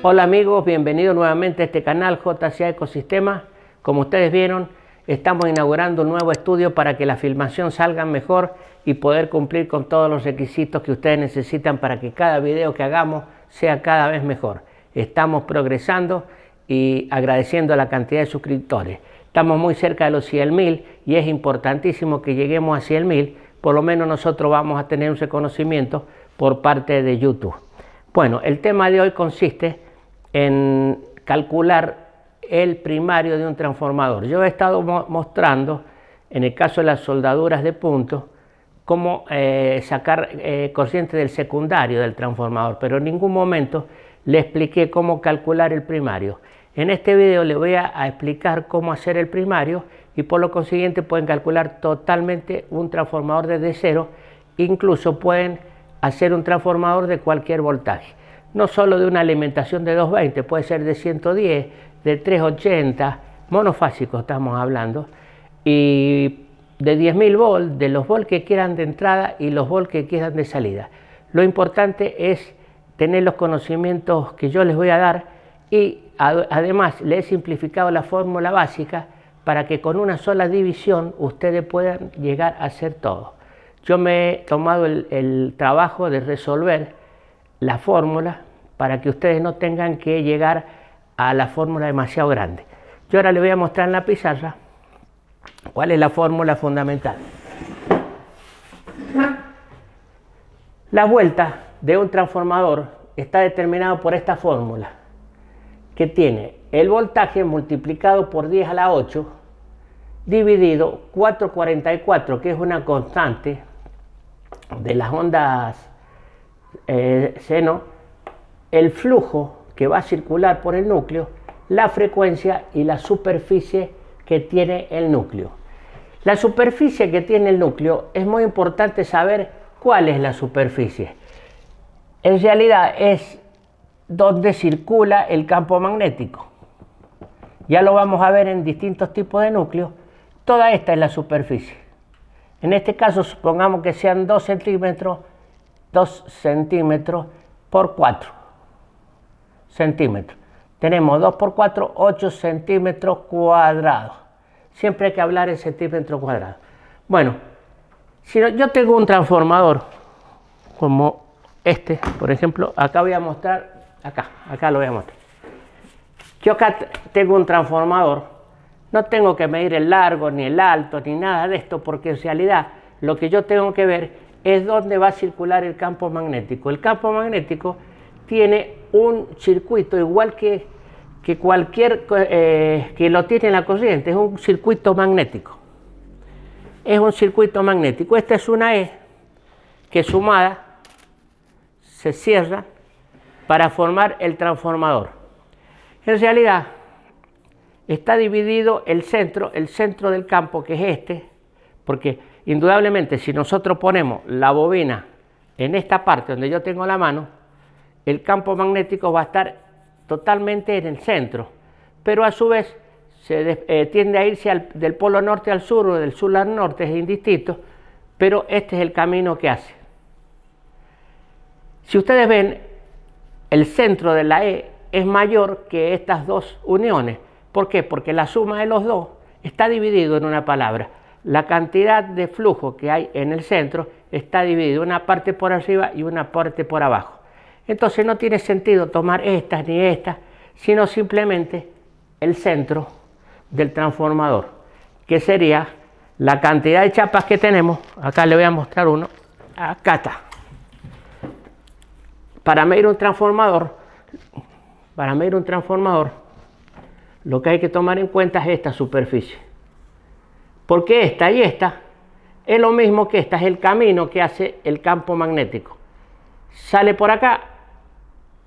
Hola amigos, bienvenidos nuevamente a este canal JCA Ecosistemas. Como ustedes vieron, estamos inaugurando un nuevo estudio para que la filmación salga mejor y poder cumplir con todos los requisitos que ustedes necesitan para que cada video que hagamos sea cada vez mejor. Estamos progresando y agradeciendo la cantidad de suscriptores. Estamos muy cerca de los 100.000 y es importantísimo que lleguemos a 100.000. Por lo menos nosotros vamos a tener un reconocimiento por parte de YouTube. Bueno, el tema de hoy consiste en calcular el primario de un transformador. Yo he estado mostrando, en el caso de las soldaduras de puntos, cómo sacar corriente del secundario del transformador, pero en ningún momento le expliqué cómo calcular el primario. En este video les voy a explicar cómo hacer el primario y por lo consiguiente pueden calcular totalmente un transformador desde cero, incluso pueden hacer un transformador de cualquier voltaje. No solo de una alimentación de 220, puede ser de 110, de 380, monofásicos estamos hablando, y de 10.000 volts, de los volts que quieran de entrada y los volts que quieran de salida. Lo importante es tener los conocimientos que yo les voy a dar y además les he simplificado la fórmula básica para que con una sola división ustedes puedan llegar a hacer todo. Yo me he tomado el trabajo de resolver la fórmula para que ustedes no tengan que llegar a la fórmula demasiado grande. Yo ahora les voy a mostrar en la pizarra cuál es la fórmula fundamental. La vuelta de un transformador está determinado por esta fórmula, que tiene el voltaje multiplicado por 10 a la 8 dividido 444, que es una constante de las ondas seno, el flujo que va a circular por el núcleo, la frecuencia y la superficie que tiene el núcleo. La superficie que tiene el núcleo es muy importante saber cuál es la superficie. En realidad es donde circula el campo magnético. Ya lo vamos a ver en distintos tipos de núcleos. Toda esta es la superficie. En este caso supongamos que sean 2 centímetros por 4 centímetros. Tenemos 2 por 4, 8 centímetros cuadrados. Siempre hay que hablar en centímetros cuadrados. Bueno, si yo tengo un transformador como este, por ejemplo, acá voy a mostrar, acá lo voy a mostrar. Yo acá tengo un transformador, no tengo que medir el largo, ni el alto, ni nada de esto, porque en realidad lo que yo tengo que ver es dónde va a circular el campo magnético. El campo magnético tiene un circuito igual que cualquier que lo tiene en la corriente, es un circuito magnético. Es un circuito magnético. Esta es una E que sumada se cierra para formar el transformador. En realidad está dividido el centro del campo, que es este, porque indudablemente si nosotros ponemos la bobina en esta parte donde yo tengo la mano, el campo magnético va a estar totalmente en el centro, pero a su vez tiende a irse del polo norte al sur o del sur al norte, es indistinto, pero este es el camino que hace. Si ustedes ven, el centro de la E es mayor que estas dos uniones. ¿Por qué? Porque la suma de los dos está dividido en una palabra. La cantidad de flujo que hay en el centro está dividida, una parte por arriba y una parte por abajo. Entonces no tiene sentido tomar estas ni estas, sino simplemente el centro del transformador, que sería la cantidad de chapas que tenemos. Acá le voy a mostrar uno. Acá está. Para medir un transformador, lo que hay que tomar en cuenta es esta superficie. Porque esta y esta es lo mismo que esta, es el camino que hace el campo magnético. Sale por acá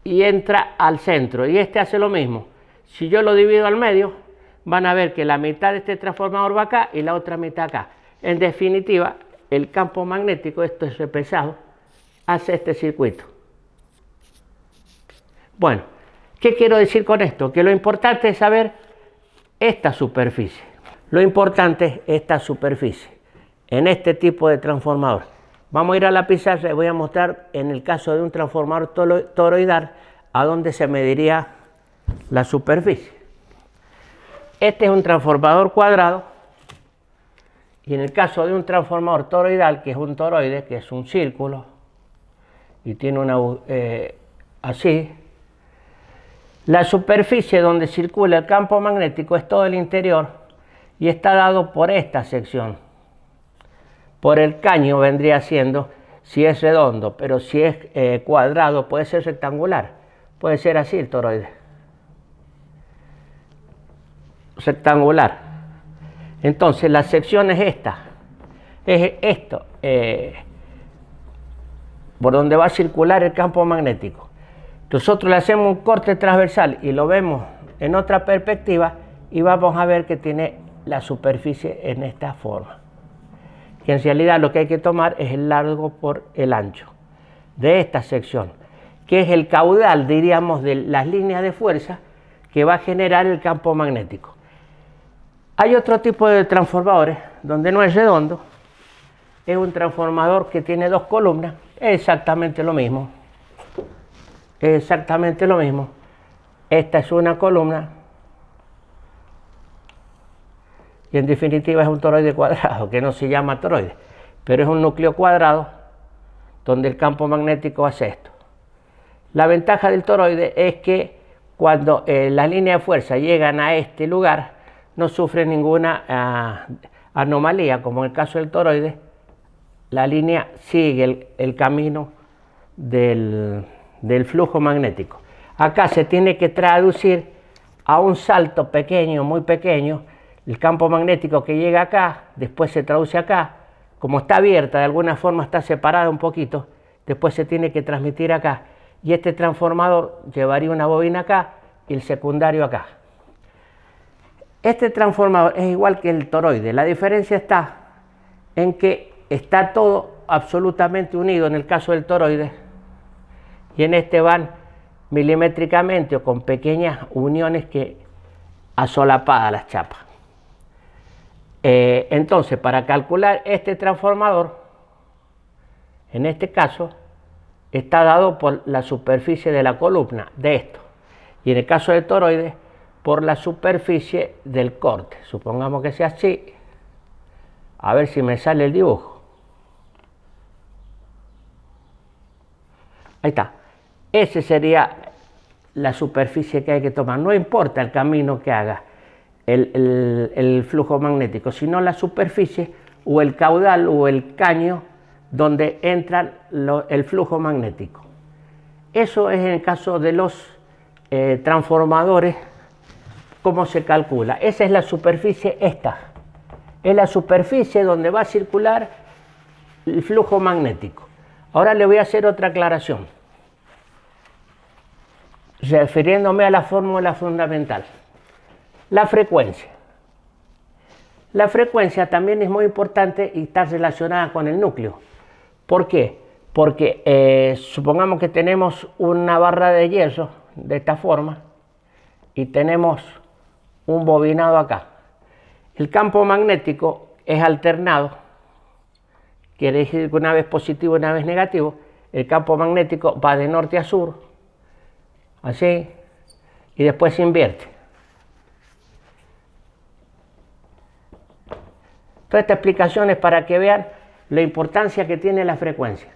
y entra al centro, y este hace lo mismo. Si yo lo divido al medio, van a ver que la mitad de este transformador va acá y la otra mitad acá. En definitiva, el campo magnético, esto es repesado, hace este circuito. Bueno, ¿qué quiero decir con esto? Que lo importante es saber esta superficie. Lo importante es esta superficie en este tipo de transformador. Vamos a ir a la pizarra y voy a mostrar en el caso de un transformador toroidal a donde se mediría la superficie. Este es un transformador cuadrado, y en el caso de un transformador toroidal, que es un toroide, que es un círculo, y tiene una así, la superficie donde circula el campo magnético es todo el interior y está dado por esta sección. Por el caño vendría siendo, si es redondo, pero si es cuadrado puede ser rectangular. Puede ser así el toroide. Rectangular. Entonces la sección es esta. Es esto. Por donde va a circular el campo magnético. Nosotros le hacemos un corte transversal y lo vemos en otra perspectiva y vamos a ver que tiene la superficie en esta forma. Que en realidad lo que hay que tomar es el largo por el ancho de esta sección, que es el caudal, diríamos, de las líneas de fuerza que va a generar el campo magnético. Hay otro tipo de transformadores donde no es redondo, es un transformador que tiene dos columnas, es exactamente lo mismo. Es exactamente lo mismo. Esta es una columna y en definitiva es un toroide cuadrado, que no se llama toroide, pero es un núcleo cuadrado donde el campo magnético hace esto. La ventaja del toroide es que cuando las líneas de fuerza llegan a este lugar no sufre ninguna anomalía, como en el caso del toroide. La línea sigue el camino del flujo magnético. Acá se tiene que traducir a un salto pequeño, muy pequeño, el campo magnético que llega acá, después se traduce acá, como está abierta, de alguna forma está separada un poquito, después se tiene que transmitir acá, y este transformador llevaría una bobina acá y el secundario acá. Este transformador es igual que el toroide, la diferencia está en que está todo absolutamente unido en el caso del toroide, y en este van milimétricamente o con pequeñas uniones que asolapadas las chapas. Entonces, para calcular este transformador, en este caso, está dado por la superficie de la columna, de esto. Y en el caso del toroide, por la superficie del corte. Supongamos que sea así. A ver si me sale el dibujo. Ahí está. Esa sería la superficie que hay que tomar. No importa el camino que haga el flujo magnético, sino la superficie o el caudal o el caño donde entra el flujo magnético. Eso es en el caso de los transformadores, cómo se calcula. Esa es la superficie, esta. Es la superficie donde va a circular el flujo magnético. Ahora le voy a hacer otra aclaración, refiriéndome a la fórmula fundamental. La frecuencia. La frecuencia también es muy importante y está relacionada con el núcleo. ¿Por qué? Porque supongamos que tenemos una barra de hierro de esta forma y tenemos un bobinado acá. El campo magnético es alternado, quiere decir que una vez positivo y una vez negativo. El campo magnético va de norte a sur, así, y después se invierte. Toda esta explicación es para que vean la importancia que tiene la frecuencia.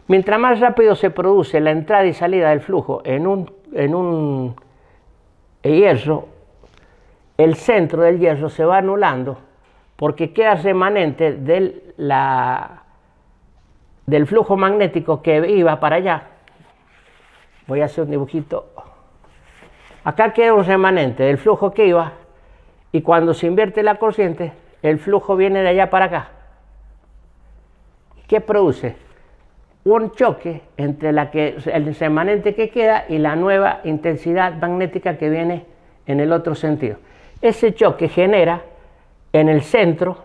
Mientras más rápido se produce la entrada y salida del flujo en un hierro, el centro del hierro se va anulando porque queda remanente del flujo magnético que iba para allá. Voy a hacer un dibujito. Acá queda un remanente del flujo que iba, y cuando se invierte la corriente, el flujo viene de allá para acá. ¿Qué produce? Un choque entre el remanente que queda y la nueva intensidad magnética que viene en el otro sentido. Ese choque genera en el centro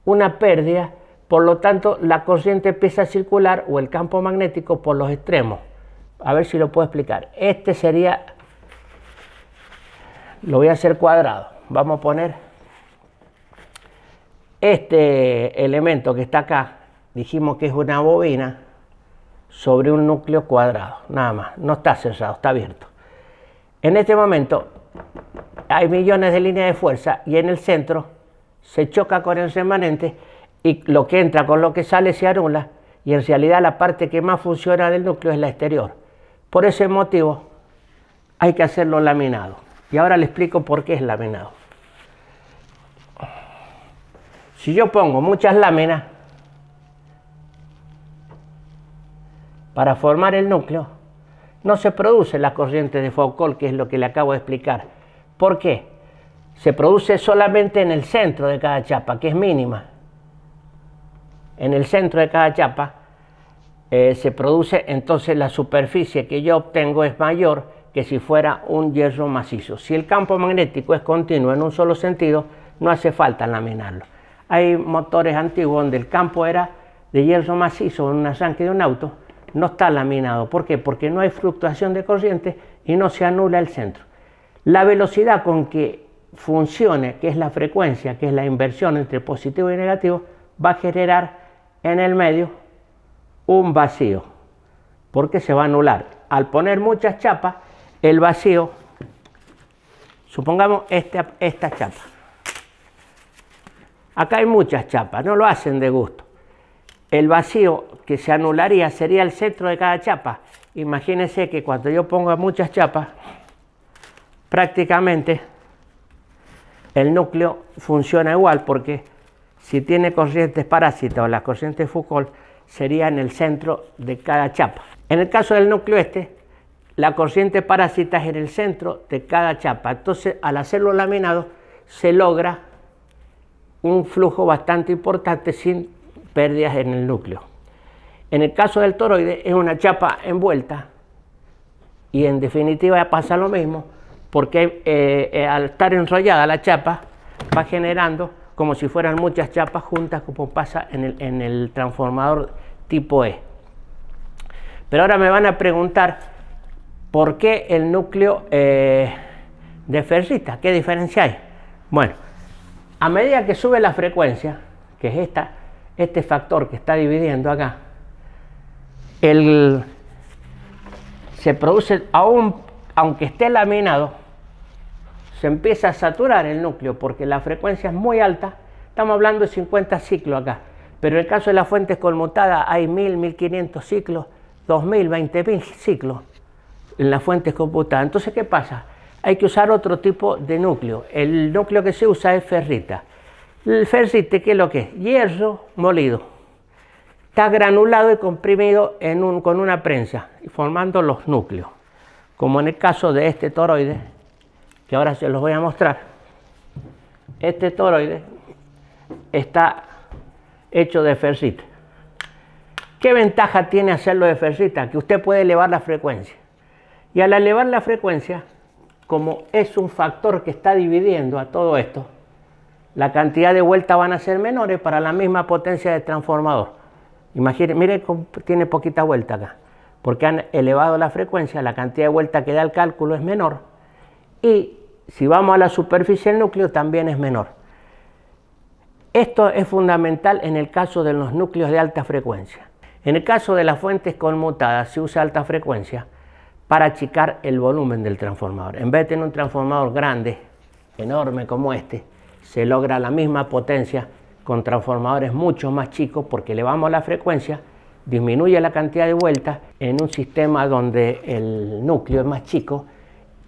una pérdida, por lo tanto la corriente empieza a circular, o el campo magnético, por los extremos. A ver si lo puedo explicar. Este sería, lo voy a hacer cuadrado. Vamos a poner este elemento que está acá, dijimos que es una bobina sobre un núcleo cuadrado, nada más, no está cerrado, está abierto. En este momento hay millones de líneas de fuerza y en el centro se choca con el remanente y lo que entra con lo que sale se anula y en realidad la parte que más funciona del núcleo es la exterior. Por ese motivo hay que hacerlo laminado. Y ahora le explico por qué es laminado. Si yo pongo muchas láminas para formar el núcleo, no se produce la corriente de Foucault, que es lo que le acabo de explicar. ¿Por qué? Se produce solamente en el centro de cada chapa, que es mínima. En el centro de cada chapa se produce, entonces la superficie que yo obtengo es mayor que si fuera un hierro macizo. Si el campo magnético es continuo en un solo sentido, no hace falta laminarlo. Hay motores antiguos donde el campo era de hierro macizo en un arranque de un auto, no está laminado. ¿Por qué? Porque no hay fluctuación de corriente y no se anula el centro. La velocidad con que funcione, que es la frecuencia, que es la inversión entre positivo y negativo, va a generar en el medio un vacío, porque se va a anular. Al poner muchas chapas, el vacío, supongamos esta chapa. Acá hay muchas chapas, no lo hacen de gusto. El vacío que se anularía sería el centro de cada chapa. Imagínense que cuando yo ponga muchas chapas, prácticamente el núcleo funciona igual, porque si tiene corrientes parásitas o las corrientes Foucault, sería en el centro de cada chapa. En el caso del núcleo la corriente parásita es en el centro de cada chapa. Entonces, al hacerlo laminado, se logra un flujo bastante importante sin pérdidas en el núcleo. En el caso del toroide es una chapa envuelta y en definitiva pasa lo mismo, porque al estar enrollada la chapa va generando como si fueran muchas chapas juntas, como pasa en el transformador tipo E. Pero ahora me van a preguntar por qué el núcleo de ferrita, ¿qué diferencia hay? Bueno, a medida que sube la frecuencia, que es este factor que está dividiendo acá, se produce, aunque esté laminado, se empieza a saturar el núcleo porque la frecuencia es muy alta. Estamos hablando de 50 ciclos acá, pero en el caso de las fuentes conmutadas hay 1000, 1500 ciclos, 2000, 20000 ciclos en las fuentes computadas. Entonces, ¿qué pasa? Hay que usar otro tipo de núcleo. El núcleo que se usa es ferrita. El ferrite, ¿qué es lo que es? Hierro molido. Está granulado y comprimido con una prensa, formando los núcleos. Como en el caso de este toroide, que ahora se los voy a mostrar. Este toroide está hecho de ferrita. ¿Qué ventaja tiene hacerlo de ferrita? Que usted puede elevar la frecuencia. Y al elevar la frecuencia, como es un factor que está dividiendo a todo esto, la cantidad de vueltas van a ser menores para la misma potencia del transformador. Imagínense, mire, tiene poquita vuelta acá, porque han elevado la frecuencia, la cantidad de vueltas que da el cálculo es menor, y si vamos a la superficie del núcleo también es menor. Esto es fundamental en el caso de los núcleos de alta frecuencia. En el caso de las fuentes conmutadas se usa alta frecuencia para achicar el volumen del transformador. En vez de tener un transformador grande, enorme como este, se logra la misma potencia con transformadores mucho más chicos, porque elevamos la frecuencia, disminuye la cantidad de vueltas. En un sistema donde el núcleo es más chico,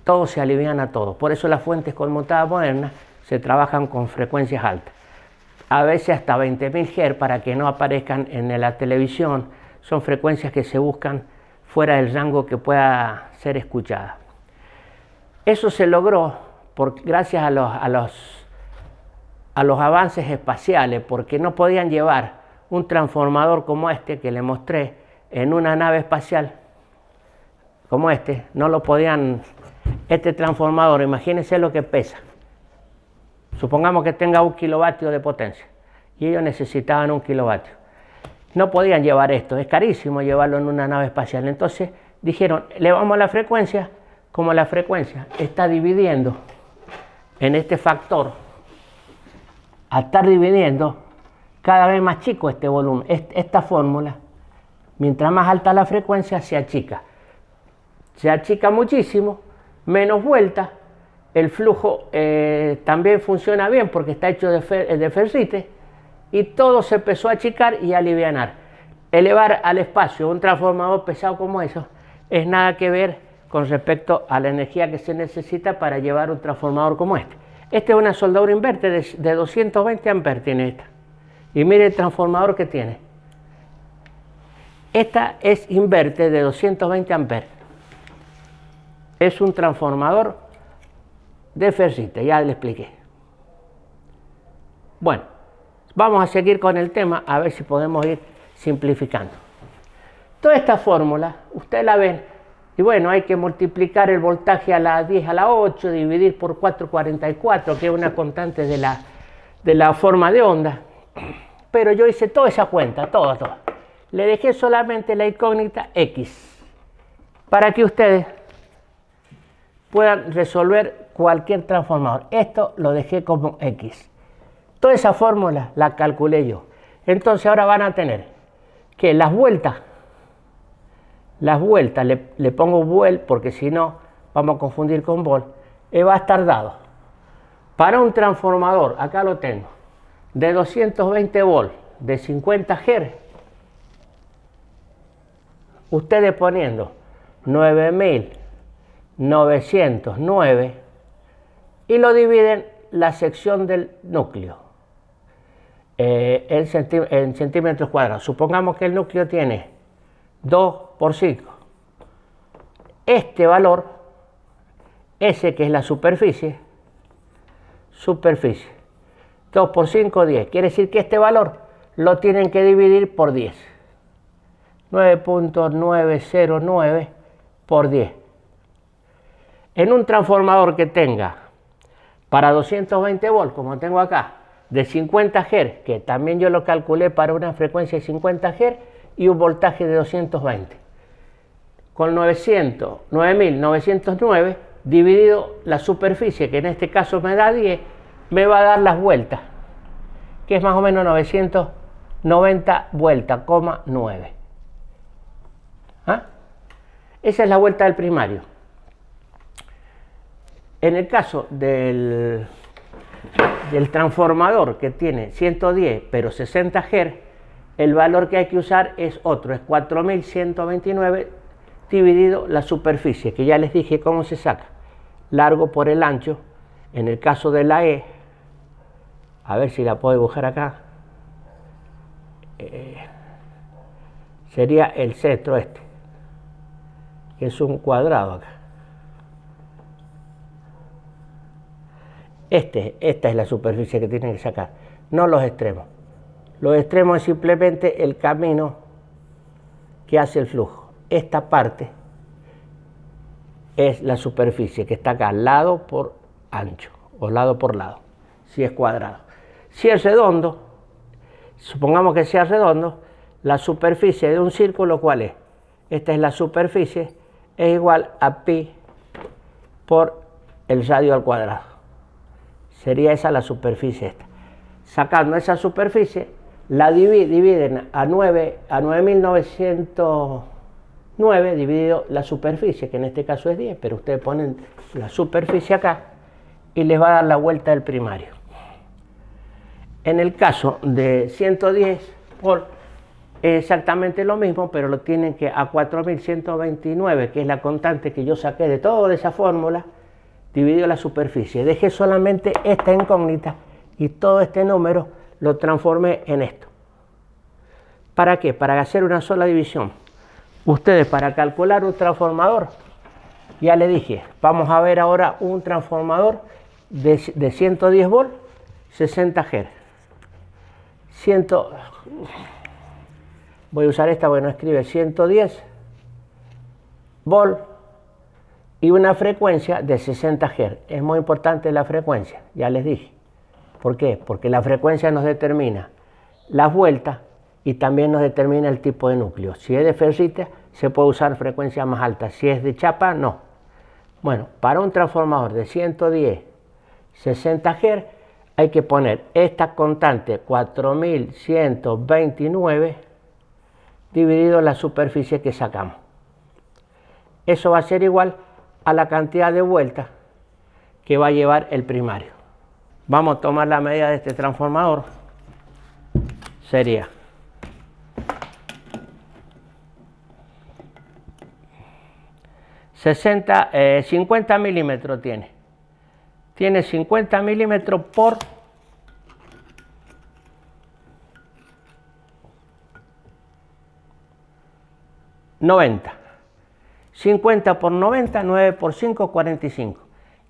todo se aliviana todo. Por eso las fuentes conmutadas modernas se trabajan con frecuencias altas, a veces hasta 20.000 Hz, para que no aparezcan en la televisión. Son frecuencias que se buscan fuera del rango que pueda ser escuchada. Eso se logró gracias a los avances espaciales, porque no podían llevar un transformador como este que le mostré en una nave espacial como este. No lo podían. Este transformador, imagínense lo que pesa. Supongamos que tenga 1 kilovatio de potencia y ellos necesitaban 1 kilovatio. No podían llevar esto, es carísimo llevarlo en una nave espacial. Entonces dijeron, elevamos la frecuencia. Como la frecuencia está dividiendo en este factor, al estar dividiendo, cada vez más chico este volumen, esta fórmula, mientras más alta la frecuencia se achica muchísimo, menos vuelta, el flujo también funciona bien porque está hecho de ferrite, y todo se empezó a achicar y a alivianar. Elevar al espacio un transformador pesado como eso es nada que ver con respecto a la energía que se necesita para llevar un transformador como este. Este es una soldadura inverte de 220 amperes tiene esta. Y mire el transformador que tiene. Esta es inverte de 220 amperes. Es un transformador de ferrite, ya le expliqué. Bueno, vamos a seguir con el tema a ver si podemos ir simplificando. Toda esta fórmula, ustedes la ven, y bueno, hay que multiplicar el voltaje a la 10 a la 8, dividir por 444, que es una constante de la forma de onda. Pero yo hice toda esa cuenta, todo. Le dejé solamente la incógnita X, para que ustedes puedan resolver cualquier transformador. Esto lo dejé como X. Toda esa fórmula la calculé yo. Entonces ahora van a tener que las vueltas le pongo vuel porque si no vamos a confundir con vol, va a estar dado para un transformador, acá lo tengo, de 220 volt, de 50 Hz, ustedes poniendo 9909 y lo dividen la sección del núcleo en centímetros cuadrados. Supongamos que el núcleo tiene 2 por 5. Este valor, ese que es la superficie, 2 por 5, 10. Quiere decir que este valor lo tienen que dividir por 10. 9.909 por 10. En un transformador que tenga para 220 volts, como tengo acá, de 50 Hz, que también yo lo calculé para una frecuencia de 50 Hz y un voltaje de 220. Con 9.909 dividido la superficie, que en este caso me da 10, me va a dar las vueltas, que es más o menos 990 vueltas, 9. ¿Ah? Esa es la vuelta del primario. En el caso del transformador que tiene 110 pero 60 Hz, el valor que hay que usar es otro, es 4129 dividido la superficie, que ya les dije cómo se saca, largo por el ancho. En el caso de la E, a ver si la puedo dibujar acá, sería el centro este, que es un cuadrado acá. Esta es la superficie que tienen que sacar, no los extremos. Los extremos es simplemente el camino que hace el flujo. Esta parte es la superficie que está acá, lado por ancho o lado por lado, si es cuadrado. Si es redondo, supongamos que sea redondo, la superficie de un círculo, ¿cuál es? Esta es la superficie, es igual a pi por el radio al cuadrado. Sería esa la superficie esta. Sacando esa superficie, la dividen a 9.909 dividido la superficie, que en este caso es 10, pero ustedes ponen la superficie acá y les va a dar la vuelta del primario. En el caso de 110 volt es exactamente lo mismo, pero lo tienen que a 4129, que es la constante que yo saqué de toda esa fórmula, dividido la superficie. Dejé solamente esta incógnita y todo este número lo transformé en esto. ¿Para qué? Para hacer una sola división. Ustedes, para calcular un transformador, ya le dije, vamos a ver ahora un transformador de 110 volt, 60 Hz. Voy a usar esta, bueno, escribe 110 volt y una frecuencia de 60 Hz. Es muy importante la frecuencia, ya les dije. ¿Por qué? Porque la frecuencia nos determina las vueltas y también nos determina el tipo de núcleo. Si es de ferrite, se puede usar frecuencia más alta. Si es de chapa, no. Bueno, para un transformador de 110, 60 Hz, hay que poner esta constante 4129 dividido la superficie que sacamos. Eso va a ser igual a la cantidad de vueltas que va a llevar el primario. Vamos a tomar la medida de este transformador. Sería 50 milímetros tiene. Tiene 50 milímetros por 90. 50 por 90, 9 por 5, 45.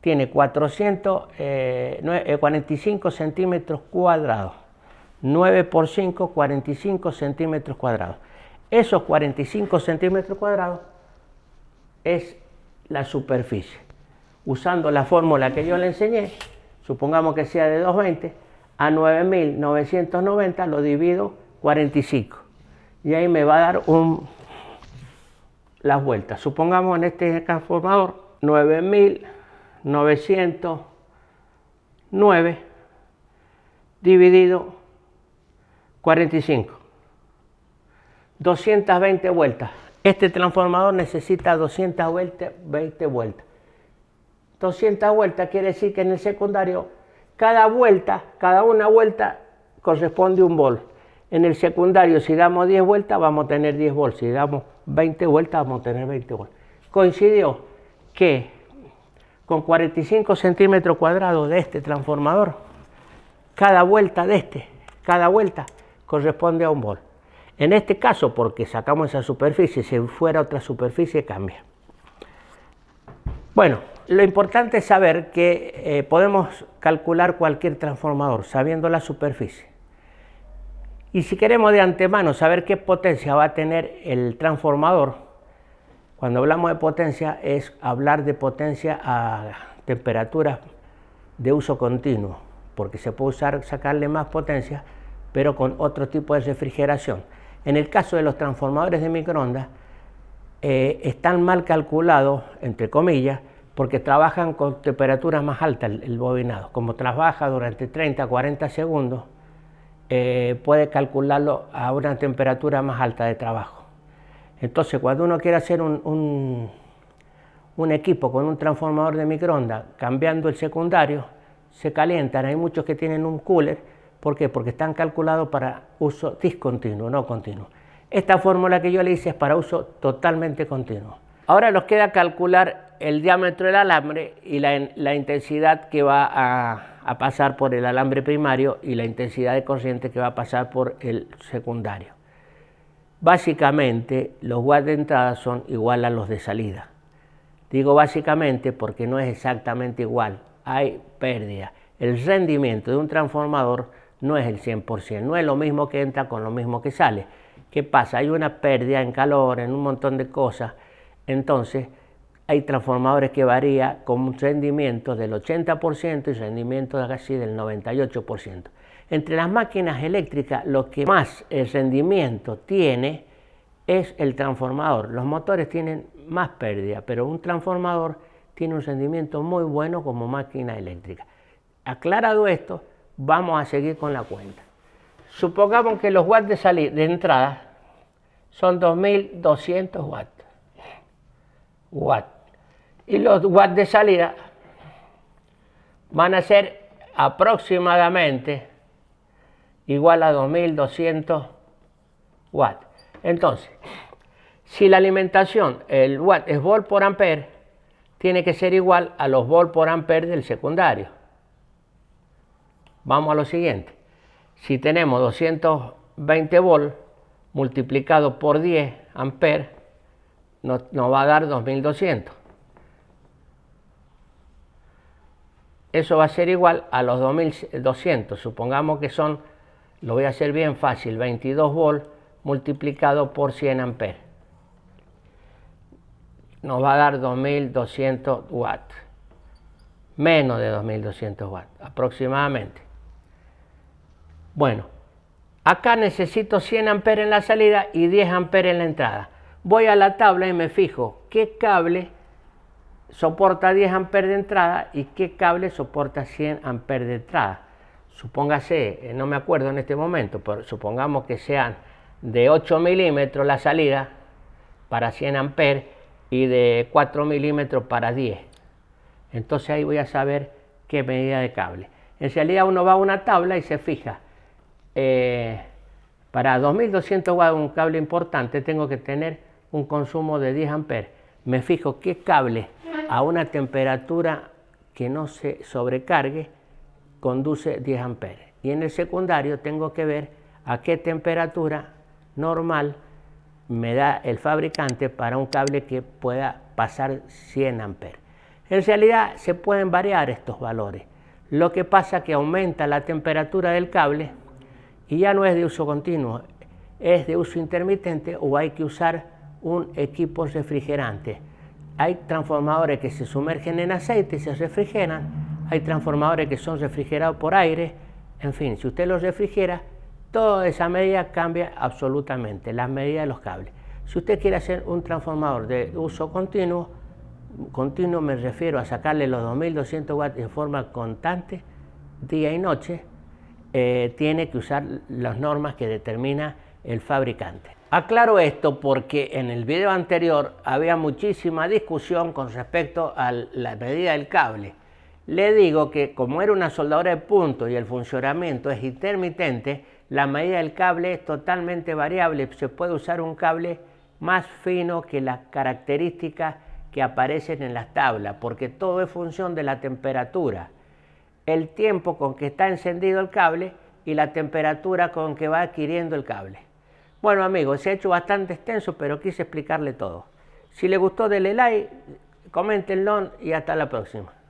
Tiene 45 centímetros cuadrados. 9 por 5, 45 centímetros cuadrados. Esos 45 centímetros cuadrados es la superficie. Usando la fórmula que yo le enseñé, supongamos que sea de 220, a 9.990 lo divido 45. Y ahí me va a dar las vueltas. Supongamos en este transformador 9.909 dividido 45. 220 vueltas. Este transformador necesita 220 vueltas. 200 vueltas quiere decir que en el secundario cada una vuelta corresponde a un volt. En el secundario, si damos 10 vueltas, vamos a tener 10 volts. Si damos 20 vueltas, vamos a tener 20 volts. Coincidió que con 45 centímetros cuadrados de este transformador, cada vuelta corresponde a un volt. En este caso, porque sacamos esa superficie, si fuera otra superficie, cambia. Bueno, lo importante es saber que podemos calcular cualquier transformador sabiendo la superficie. Y si queremos de antemano saber qué potencia va a tener el transformador, cuando hablamos de potencia es hablar de potencia a temperaturas de uso continuo, porque se puede sacarle más potencia, pero con otro tipo de refrigeración. En el caso de los transformadores de microondas, están mal calculados, entre comillas, porque trabajan con temperaturas más altas el bobinado. Como trabaja durante 30 a 40 segundos, puede calcularlo a una temperatura más alta de trabajo. Entonces, cuando uno quiere hacer un equipo con un transformador de microondas, cambiando el secundario, se calientan. Hay muchos que tienen un cooler. ¿Por qué? Porque están calculados para uso discontinuo, no continuo. Esta fórmula que yo le hice es para uso totalmente continuo. Ahora nos queda calcular el diámetro del alambre y la intensidad que va a pasar por el alambre primario y la intensidad de corriente que va a pasar por el secundario. Básicamente, los watts de entrada son igual a los de salida. Digo básicamente porque no es exactamente igual, hay pérdida. El rendimiento de un transformador no es el 100%, no es lo mismo que entra con lo mismo que sale. ¿Qué pasa? Hay una pérdida en calor, en un montón de cosas. Entonces, hay transformadores que varían con un rendimiento del 80% y rendimiento casi del 98%. Entre las máquinas eléctricas, lo que más el rendimiento tiene es el transformador. Los motores tienen más pérdida, pero un transformador tiene un rendimiento muy bueno como máquina eléctrica. Aclarado esto, vamos a seguir con la cuenta. Supongamos que los watts de entrada son 2200 watts. Y los watts de salida van a ser aproximadamente igual a 2200 watts. Entonces, si la alimentación, el watt es volt por ampere, tiene que ser igual a los volt por ampere del secundario. Vamos a lo siguiente. Si tenemos 220 volts multiplicado por 10 amperes, nos va a dar 2200. Eso va a ser igual a los 2200. Supongamos que son, lo voy a hacer bien fácil, 22 volts multiplicado por 100 amperes. Nos va a dar 2200 watts. Menos de 2200 watts, aproximadamente. Bueno, acá necesito 100 amperes en la salida y 10 amperes en la entrada. Voy a la tabla y me fijo qué cable soporta 10 amperes de entrada y qué cable soporta 100 amperes de entrada. Supóngase, no me acuerdo en este momento, pero supongamos que sean de 8 milímetros la salida para 100 amperes y de 4 milímetros para 10. Entonces ahí voy a saber qué medida de cable. En realidad uno va a una tabla y se fija. Para 2200 watts, un cable importante, tengo que tener un consumo de 10 amperes. Me fijo qué cable a una temperatura que no se sobrecargue conduce 10 amperes. Y en el secundario tengo que ver a qué temperatura normal me da el fabricante para un cable que pueda pasar 100 amperes. En realidad se pueden variar estos valores. Lo que pasa es que aumenta la temperatura del cable y ya no es de uso continuo, es de uso intermitente o hay que usar un equipo refrigerante. Hay transformadores que se sumergen en aceite y se refrigeran, hay transformadores que son refrigerados por aire, en fin, si usted los refrigera, toda esa medida cambia absolutamente, las medidas de los cables. Si usted quiere hacer un transformador de uso continuo me refiero a sacarle los 2200 watts de forma constante, día y noche, tiene que usar las normas que determina el fabricante. Aclaro esto porque en el video anterior había muchísima discusión con respecto a la medida del cable. Le digo que como era una soldadura de punto y el funcionamiento es intermitente, la medida del cable es totalmente variable. Se puede usar un cable más fino que las características que aparecen en las tablas, porque todo es función de la temperatura, el tiempo con que está encendido el cable y la temperatura con que va adquiriendo el cable. Bueno amigos, se ha hecho bastante extenso, pero quise explicarle todo. Si le gustó, denle like, coméntenlo y hasta la próxima.